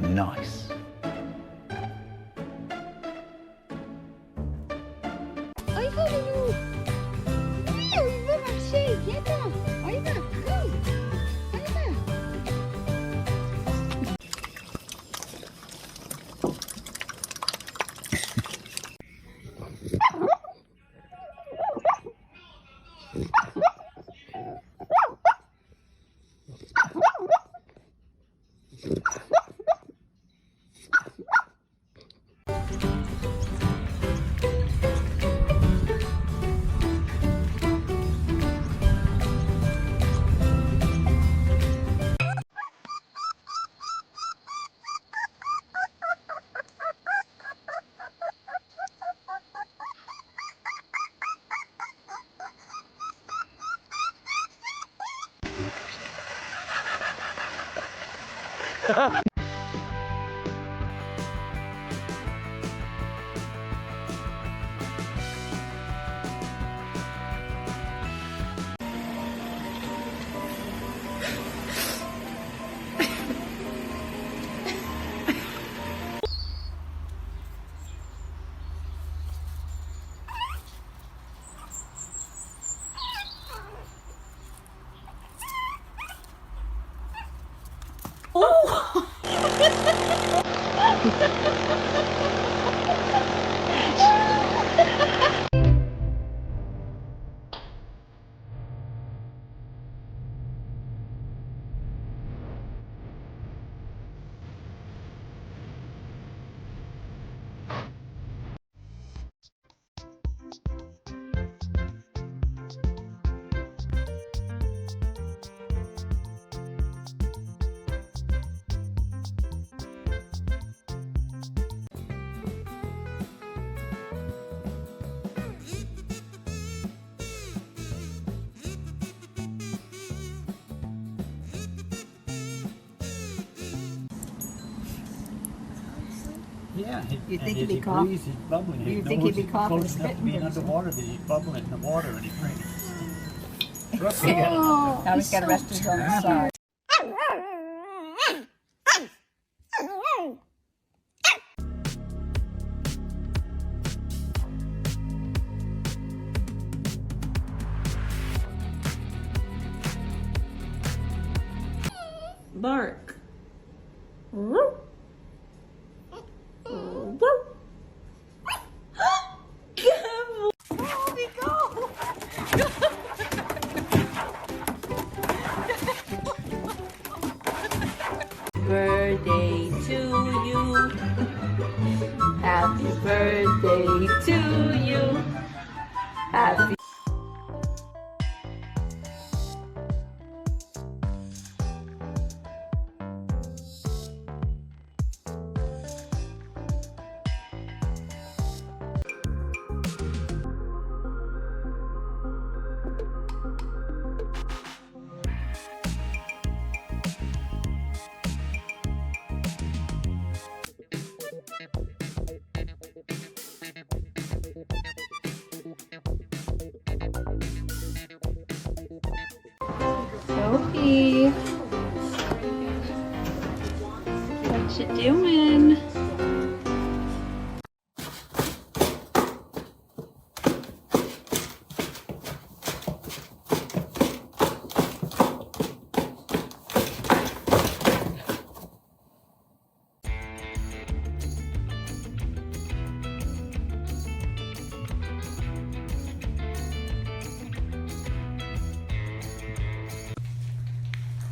Nice. Ayva benim. Ayva şey yeme. Ayva kal. Ayva. Yeah, You think and he'd as be he cough- breathes, he's bubbling. you His think nose he'd be is coughing, close enough to spitting being pretty soon. underwater that he's bubbling in the water and he drinks. Oh, now he's got to rest his own side. Bark. Birthday to you. Happy birthday to you. Happy. Sophie, what you doing?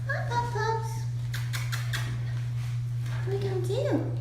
Pups. What are we gonna do?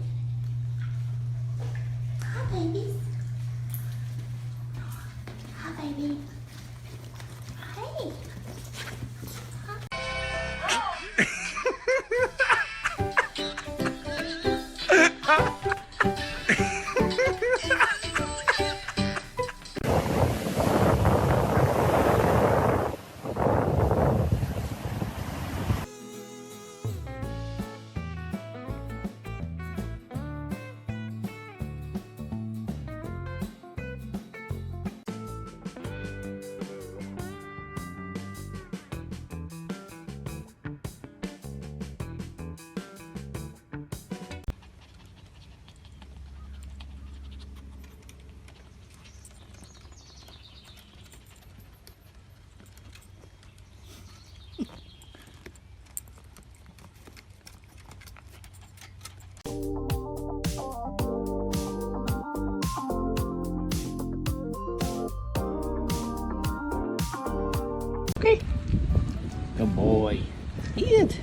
Eat it.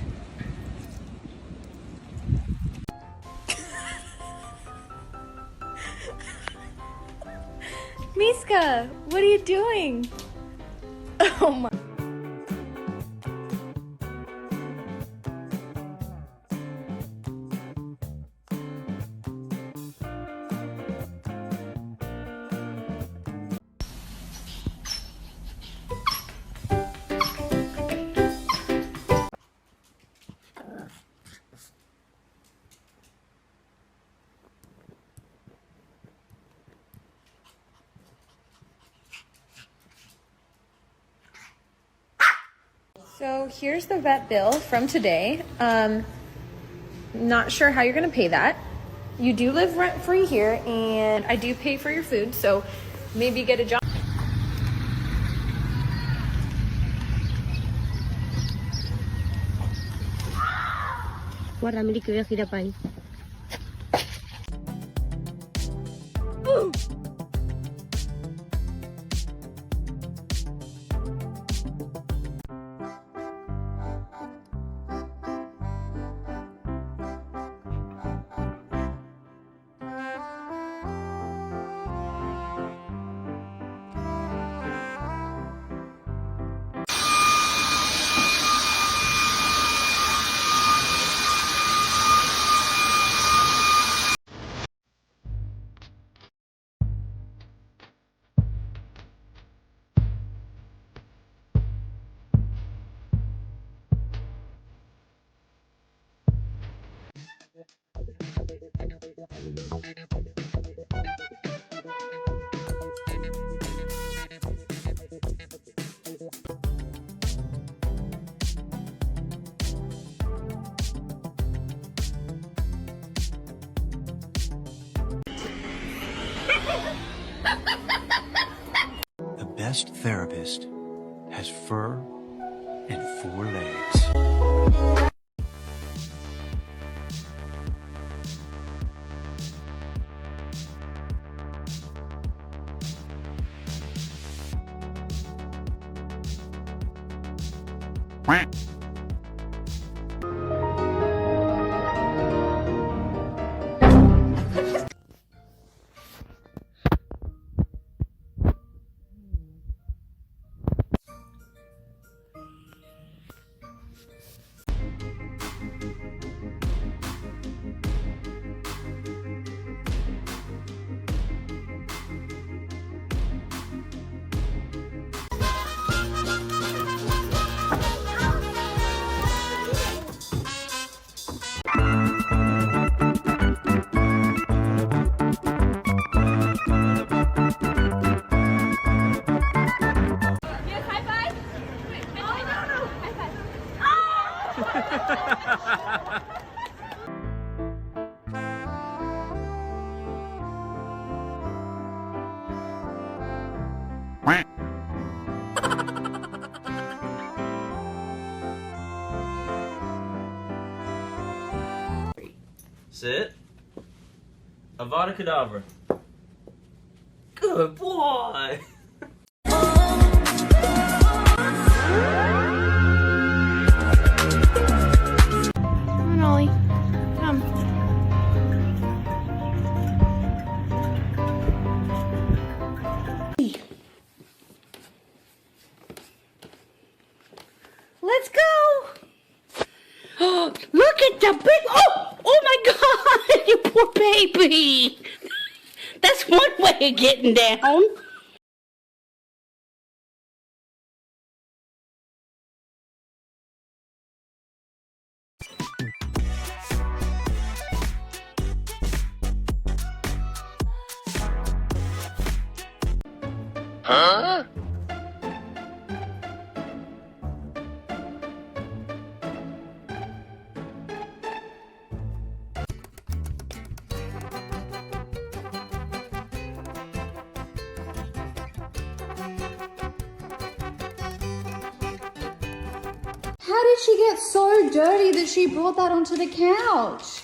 Miska, what are you doing? Oh my. So here's the vet bill from today. Not sure how you're gonna pay that. You do live rent-free here, and I do pay for your food, so maybe get a job. Guarda, mira que voy a girar para ahí. The best therapist has fur and 4 legs. Sit. Avada Kedavra. Good boy. Come on, Ollie. Come. Let's go. Look at the big. Oh my God! You poor baby. That's one way of getting down. Huh? How did she get so dirty that she brought that onto the couch?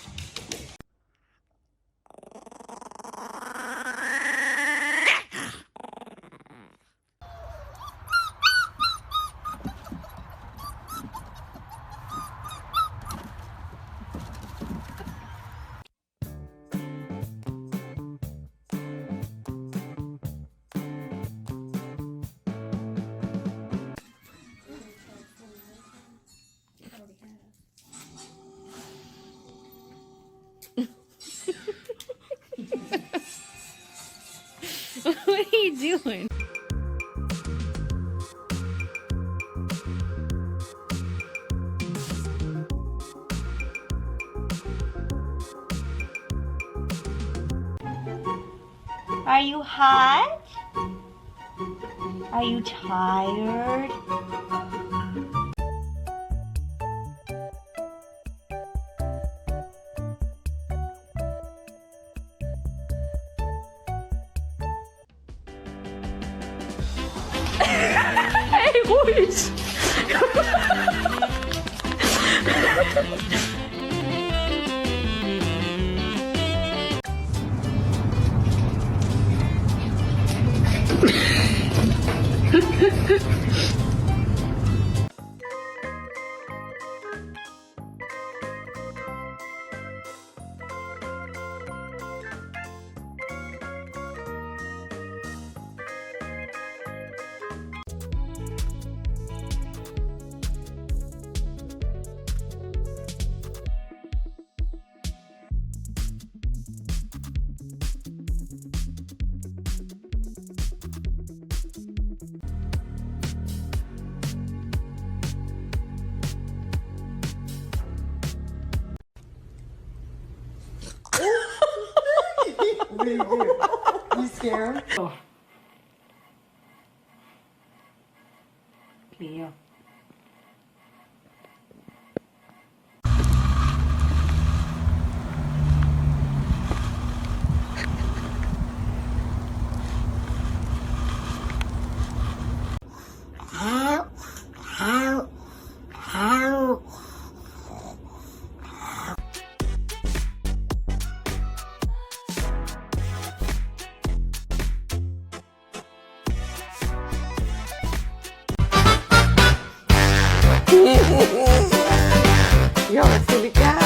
you doing? Are you hot? Are you tired? Hey, boys! What do you do? You scare him? Yeah. You're a silly cat.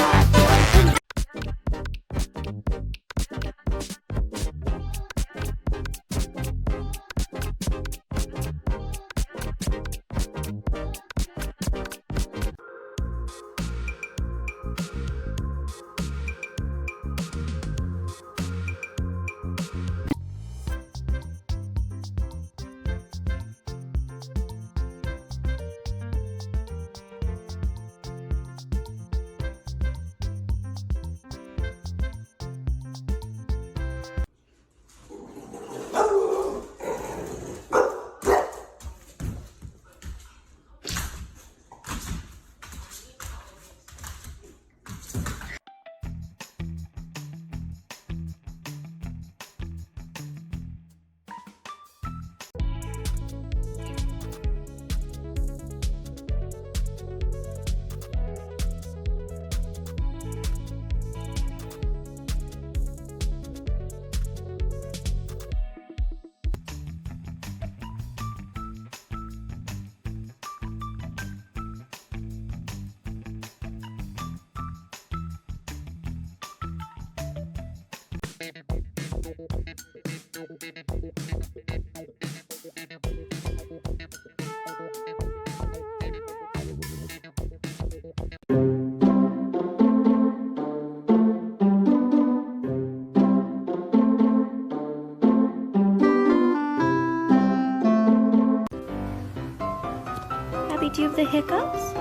Abby, do you have the hiccups?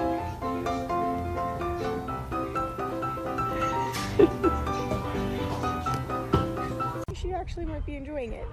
She actually might be enjoying it.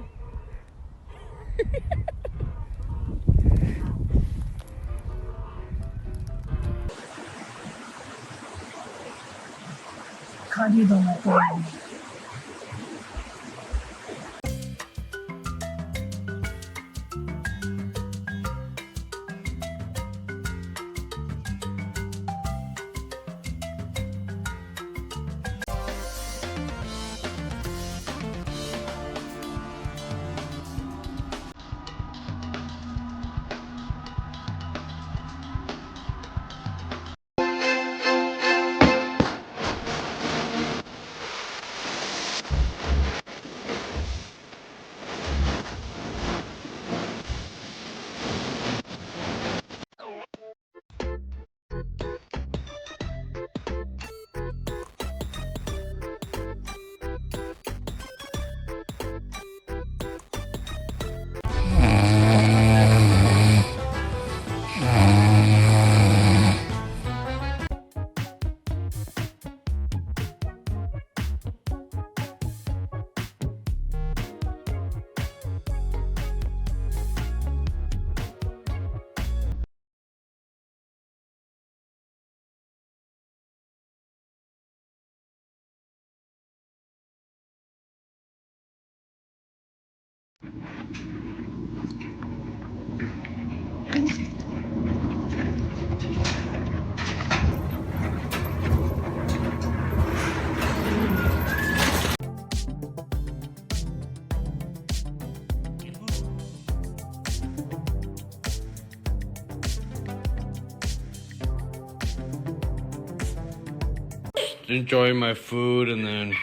Enjoying my food and then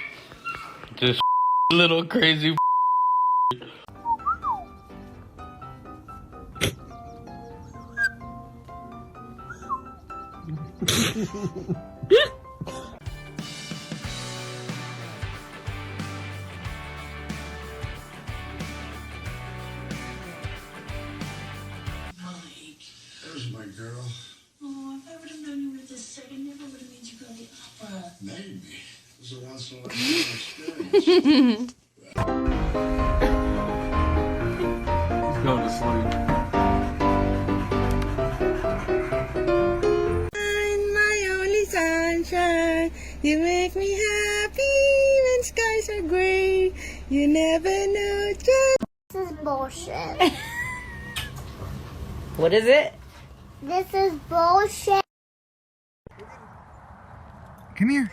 this little crazy There's my girl. Oh, if I would have known you were this sick, I never would have made you go to the opera. Maybe. It was a once in a lifetime experience. He's going to sleep. My only sunshine, you make me happy when skies are gray. You never know just. This is bullshit. What is it? This is bullshit. Come here.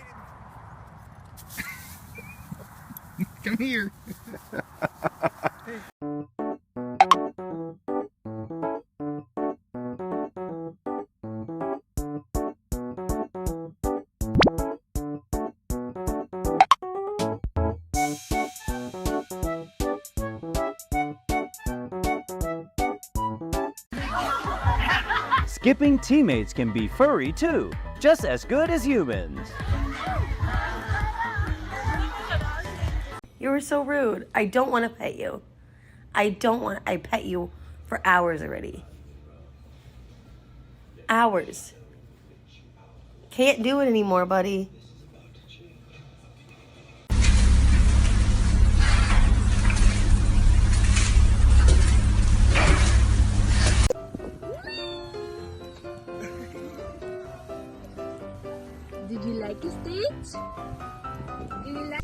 Come here. Skipping teammates can be furry too, just as good as humans. You were so rude. I don't want to pet you. I pet you for hours already. Hours. Can't do it anymore, buddy. Did you like it, Stitch? Did you like?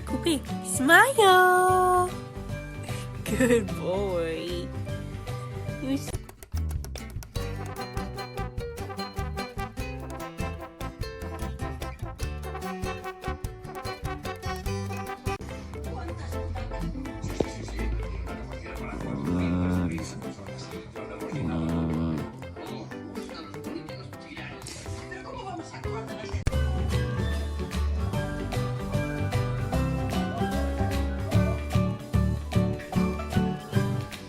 Koopy, smile. Good boy. You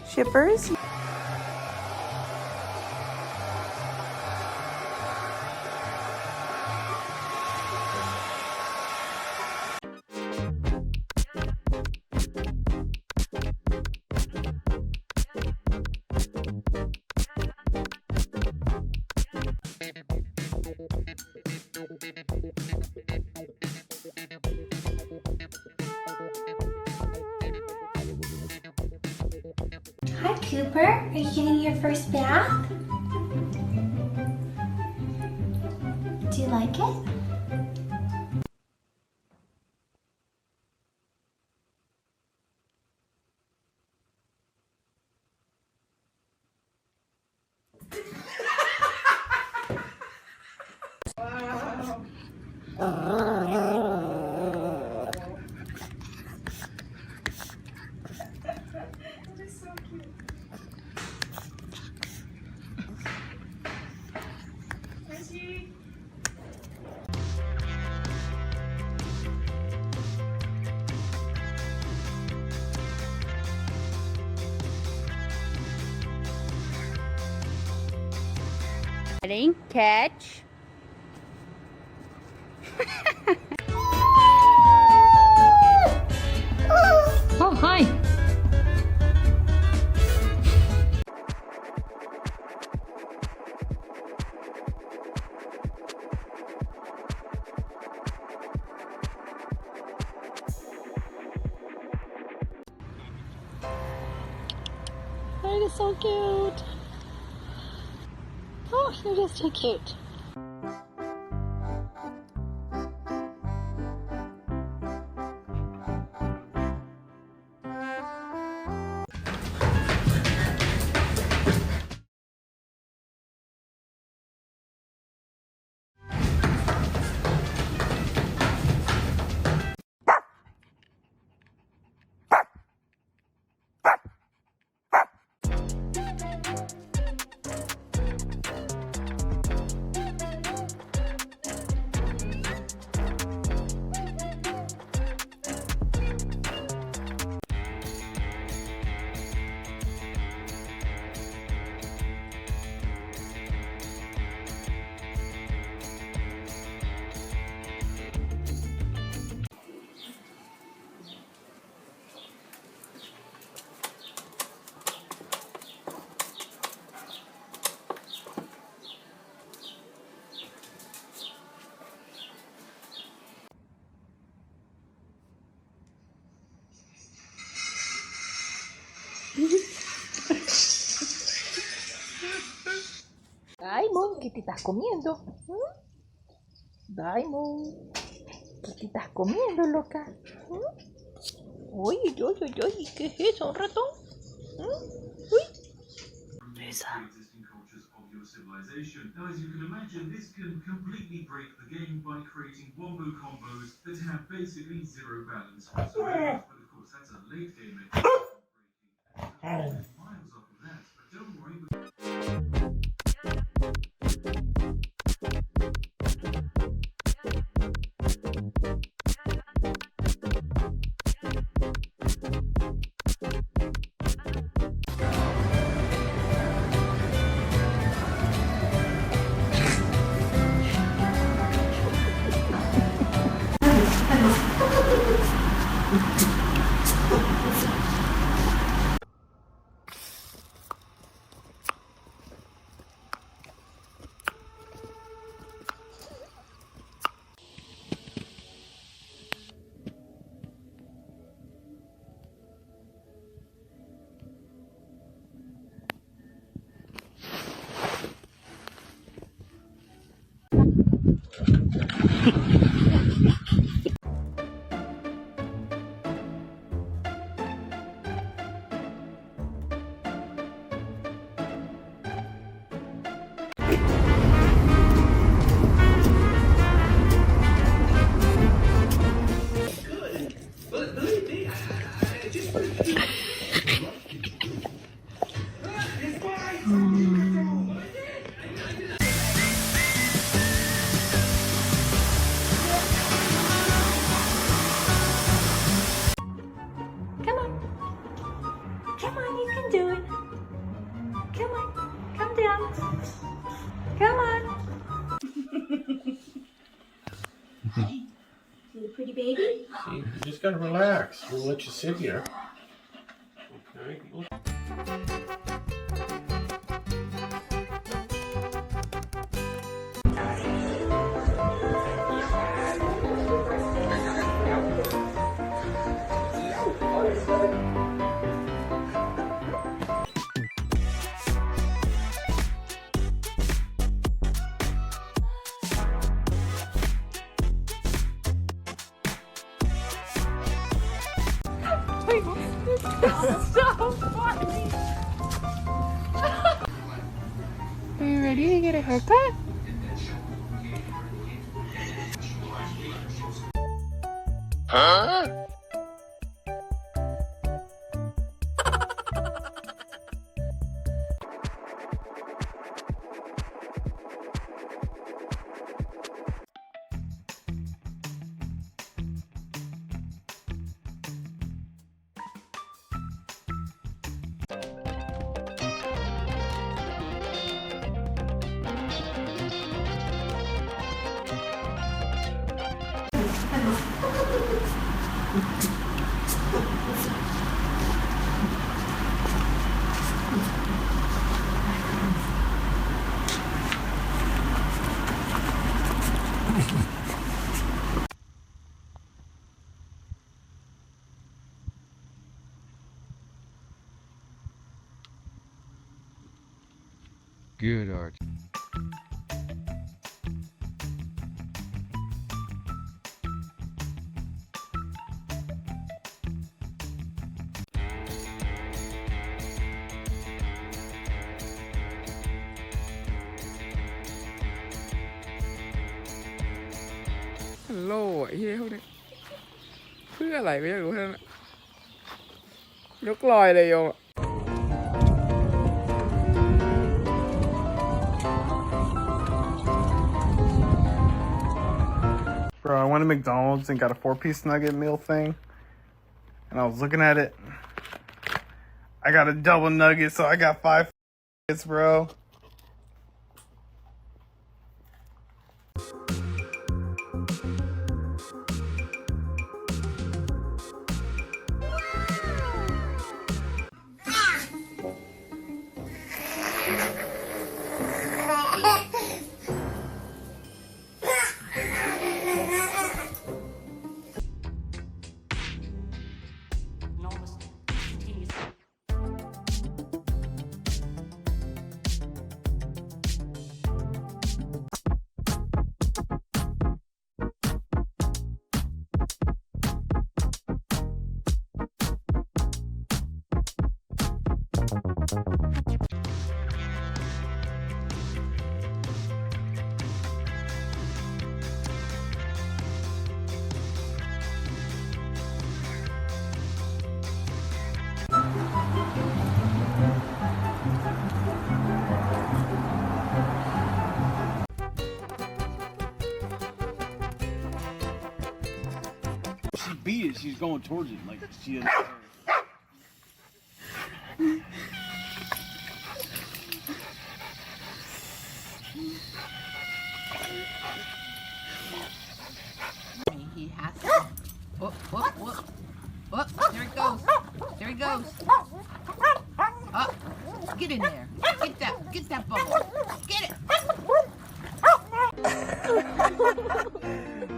shippers. Hi, Cooper. Are you getting your first bath? Do you like it? Ready? Catch. Oh, hi. is so cute. Oh, you're just too cute. Diamond, ¿qué te estás comiendo? Diamond, ¿qué te estás comiendo, loca? Uy, uy, uy, uy, ¿qué es eso? ¿Un ratón? Uy. Existing cultures of your civilization. Now, as you can imagine, this can completely break the game by creating wombo combos that have basically zero balance whatsoever. But of course, that's a late game mechanic. Miles off of that, but don't worry. Come on, you can do it. Come on, come down. Come on. You pretty baby? See, you just gotta relax. We'll let you sit here. Okay. So funny. Are you ready to get a haircut? Huh? Good art. Hello ไอ้เหี้ยพวกนี้เพื่ออะไรไม่รู้แค่นั้นอะยกลอยเลยโยม Bro, I went to McDonald's and got a 4-piece nugget meal thing, and I was looking at it. I got a double nugget, so I got 5 nuggets, bro. She beat it. She's going towards it like she is. He has to. Whoop, whoop, whoop. Whoop, there it goes. There he goes. Up. Get in there. Get that bubble. Get it.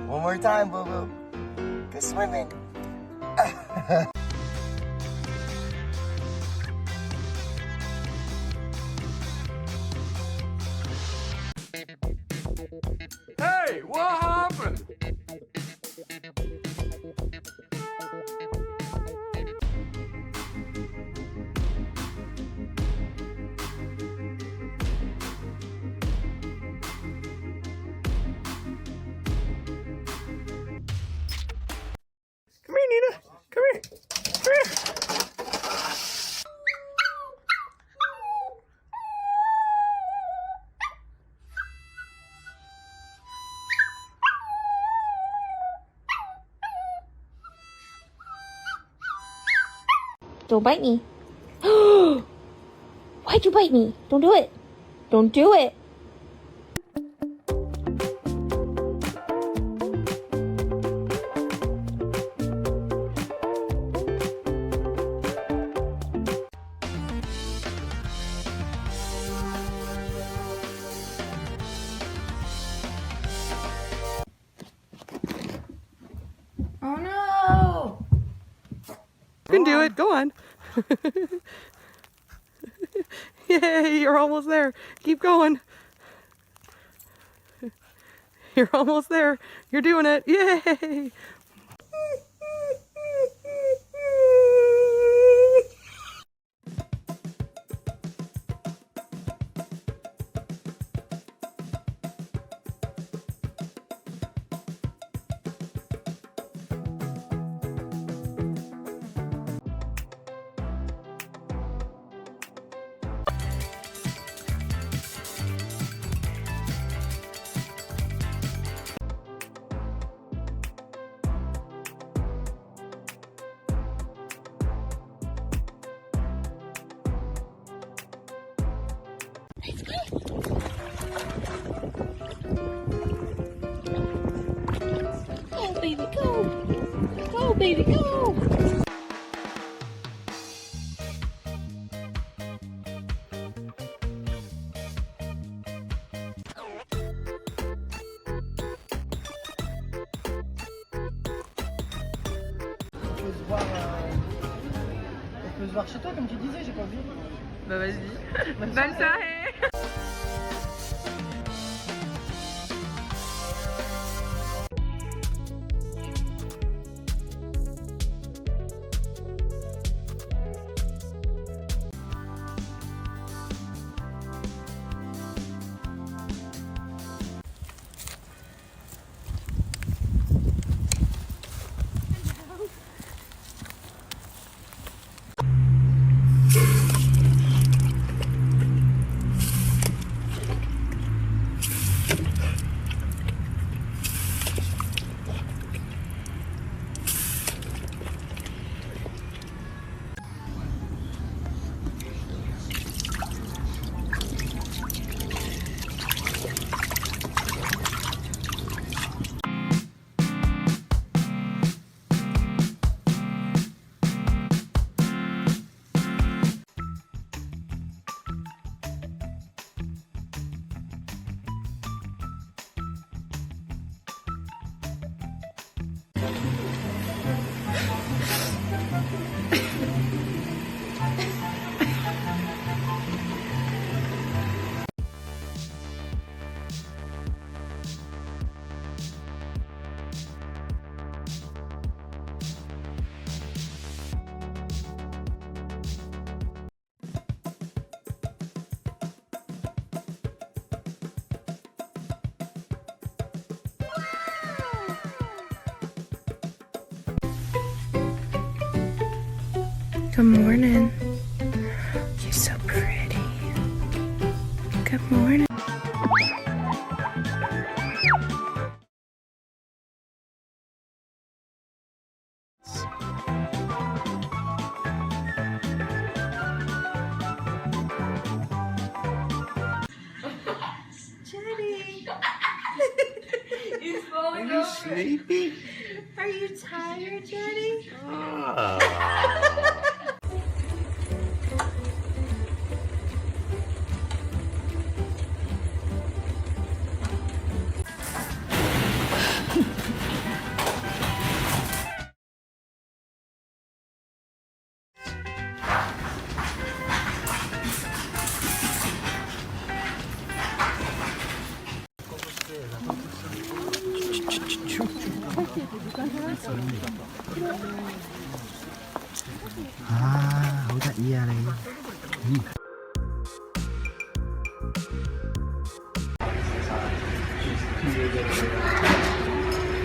One more time, boo boo. Good swimming. Hey, what happened? Come here, Nina. Come here. Come here. Don't bite me. Why'd you bite me? Don't do it. Don't do it. Oh no! You can do it. Go on. Yay, you're almost there. Keep going. You're almost there. You're doing it. Yay! Go, baby, go. Go, baby, go. On peut se voir chez toi comme tu disais, j'ai pas vu. Bah vas-y. Bonne soirée. Good morning. You're so pretty. Good morning. Jenny. He's Are falling you over. sleepy? Are you tired, Jenny? Ah. Hổ tại gì à này?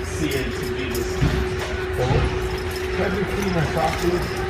See it to be this. Try to clean my soft